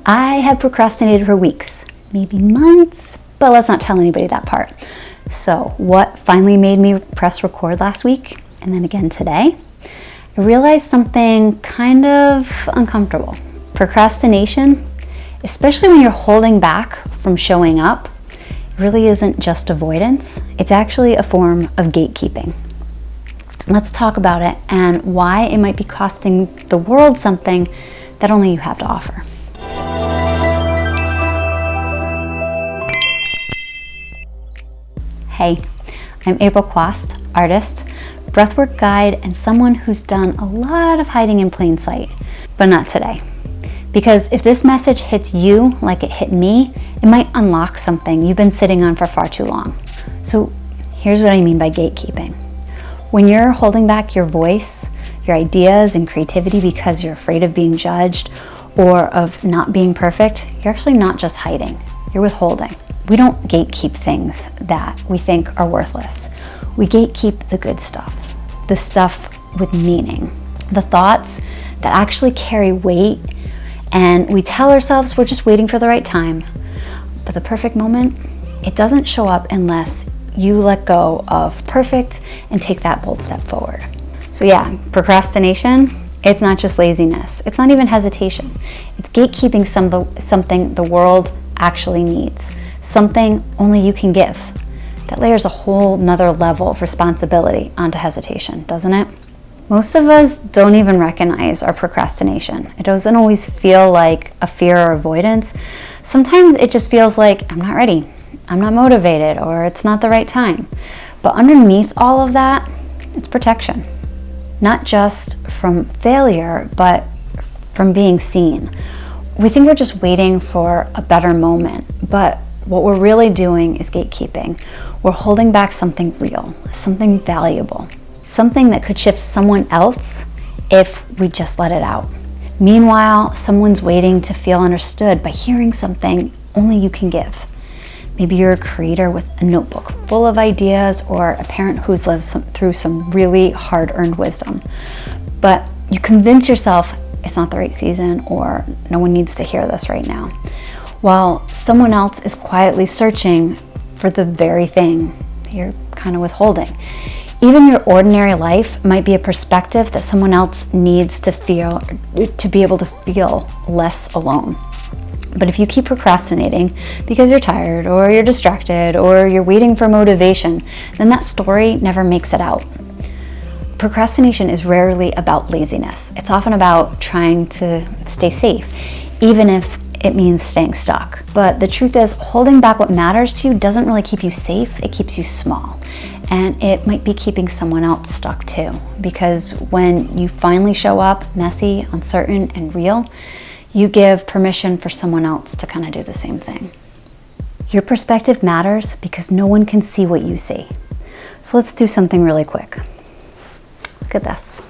I have procrastinated for weeks, maybe months, but let's not tell anybody that part. So what finally made me press record last week and then again today? I realized something kind of uncomfortable. Procrastination, especially when you're holding back from showing up, really isn't just avoidance. It's actually a form of gatekeeping. Let's talk about it and why it might be costing the world something that only you have to offer. Hey, I'm April Quast, artist, breathwork guide, and someone who's done a lot of hiding in plain sight, but not today. Because if this message hits you like it hit me, it might unlock something you've been sitting on for far too long. So here's what I mean by gatekeeping. When you're holding back your voice, your ideas and creativity because you're afraid of being judged or of not being perfect, you're actually not just hiding, you're withholding. We don't gatekeep things that we think are worthless. We gatekeep the good stuff, the stuff with meaning, the thoughts that actually carry weight, and we tell ourselves we're just waiting for the right time. But the perfect moment, it doesn't show up unless you let go of perfect and take that bold step forward. So yeah, procrastination, it's not just laziness. It's not even hesitation. It's gatekeeping something the world actually needs. Something only you can give. That layers a whole nother level of responsibility onto hesitation, doesn't it? Most of us don't even recognize our procrastination. It doesn't always feel like a fear or avoidance. Sometimes it just feels like I'm not ready, I'm not motivated, or it's not the right time. But underneath all of that, it's protection. Not just from failure, but from being seen. We think we're just waiting for a better moment, but what we're really doing is gatekeeping. We're holding back something real, something valuable, something that could shift someone else if we just let it out. Meanwhile, someone's waiting to feel understood by hearing something only you can give. Maybe you're a creator with a notebook full of ideas, or a parent who's lived through some really hard-earned wisdom. But you convince yourself it's not the right season, or no one needs to hear this right now, while someone else is quietly searching for the very thing you're kind of withholding. Even your ordinary life might be a perspective that someone else needs to feel, to be able to feel less alone. But if you keep procrastinating because you're tired, or you're distracted, or you're waiting for motivation, then that story never makes it out. Procrastination is rarely about laziness. It's often about trying to stay safe, even if it means staying stuck. But the truth is, holding back what matters to you doesn't really keep you safe, it keeps you small. And it might be keeping someone else stuck too. Because when you finally show up messy, uncertain, and real, you give permission for someone else to kind of do the same thing. Your perspective matters because no one can see what you see. So let's do something really quick. Look at this.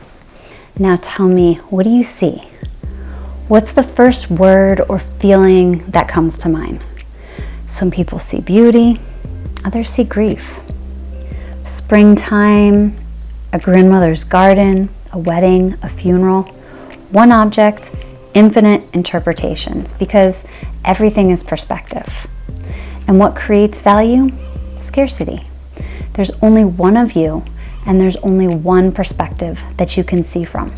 Now tell me, what do you see? What's the first word or feeling that comes to mind? Some people see beauty, others see grief. Springtime, a grandmother's garden, a wedding, a funeral, one object, infinite interpretations, because everything is perspective. And what creates value? Scarcity. There's only one of you, and there's only one perspective that you can see from.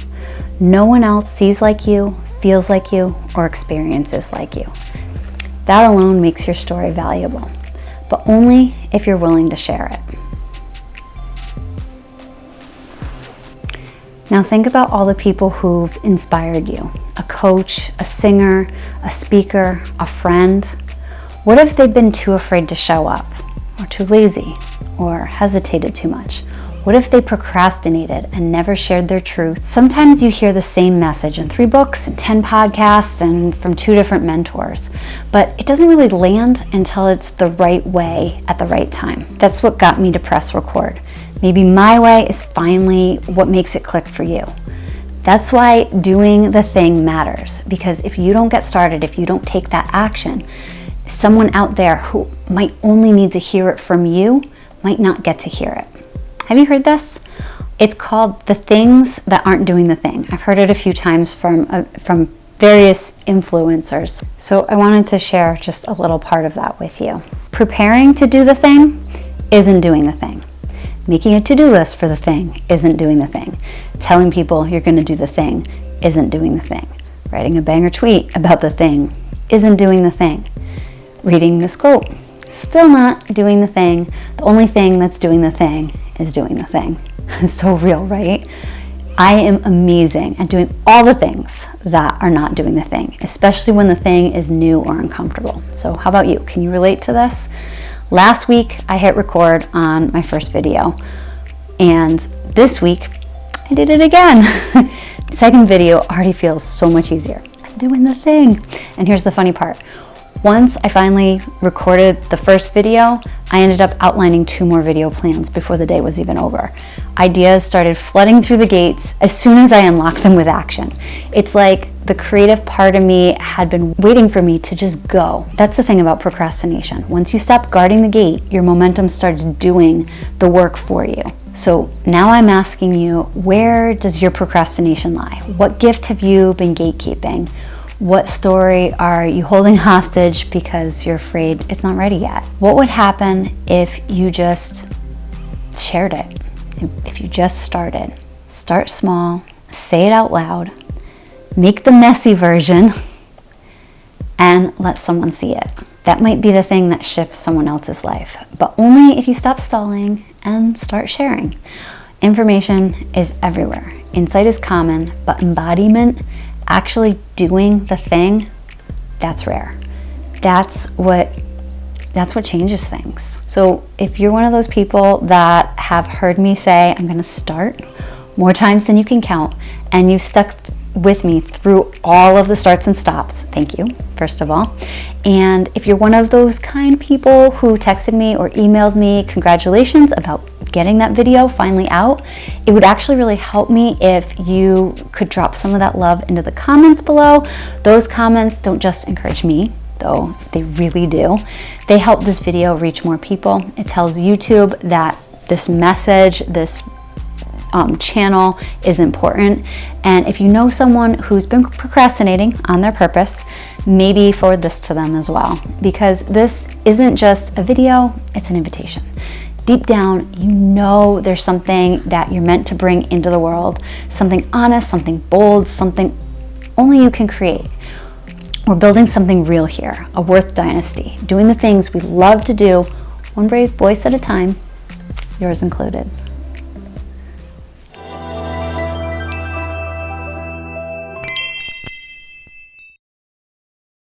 No one else sees like you, feels like you, or experiences like you. That alone makes your story valuable, but only if you're willing to share it. Now think about all the people who've inspired you. A coach, a singer, a speaker, a friend. What if they've been too afraid to show up, or too lazy, or hesitated too much? What if they procrastinated and never shared their truth? Sometimes you hear the same message in 3 books and 10 podcasts and from 2 different mentors, but it doesn't really land until it's the right way at the right time. That's what got me to press record. Maybe my way is finally what makes it click for you. That's why doing the thing matters, because if you don't get started, if you don't take that action, someone out there who might only need to hear it from you might not get to hear it. Have you heard this? It's called the things that aren't doing the thing. I've heard it a few times from various influencers. So I wanted to share just a little part of that with you. Preparing to do the thing isn't doing the thing. Making a to-do list for the thing isn't doing the thing. Telling people you're going to do the thing isn't doing the thing. Writing a banger tweet about the thing isn't doing the thing. Reading this quote, still not doing the thing. The only thing that's doing the thing is doing the thing. It's so real, right? I am amazing at doing all the things that are not doing the thing, especially when the thing is new or uncomfortable. So how about you? Can you relate to this? Last week, I hit record on my first video, and this week, I did it again. The second video already feels so much easier. I'm doing the thing. And here's the funny part. Once I finally recorded the first video, I ended up outlining 2 more video plans before the day was even over. Ideas started flooding through the gates as soon as I unlocked them with action. It's like the creative part of me had been waiting for me to just go. That's the thing about procrastination. Once you stop guarding the gate, your momentum starts doing the work for you. So now I'm asking you, where does your procrastination lie? What gift have you been gatekeeping? What story are you holding hostage because you're afraid it's not ready yet? What would happen if you just shared it? If you just started? Start small, say it out loud, make the messy version, and let someone see it. That might be the thing that shifts someone else's life, but only if you stop stalling and start sharing. Information is everywhere. Insight is common, but embodiment, actually doing the thing, that's rare. That's what changes things. So if you're one of those people that have heard me say, I'm gonna start more times than you can count, and you stuck with me through all of the starts and stops, thank you, first of all. And if you're one of those kind people who texted me or emailed me congratulations about getting that video finally out, it would actually really help me if you could drop some of that love into the comments below. Those comments don't just encourage me, though they really do. They help this video reach more people. It tells YouTube that this message, this channel is important. And if you know someone who's been procrastinating on their purpose, maybe forward this to them as well, because this isn't just a video, it's an invitation. Deep down, you know there's something that you're meant to bring into the world, something honest, something bold, something only you can create. We're building something real here, a worth dynasty, doing the things we love to do, one brave voice at a time, yours included.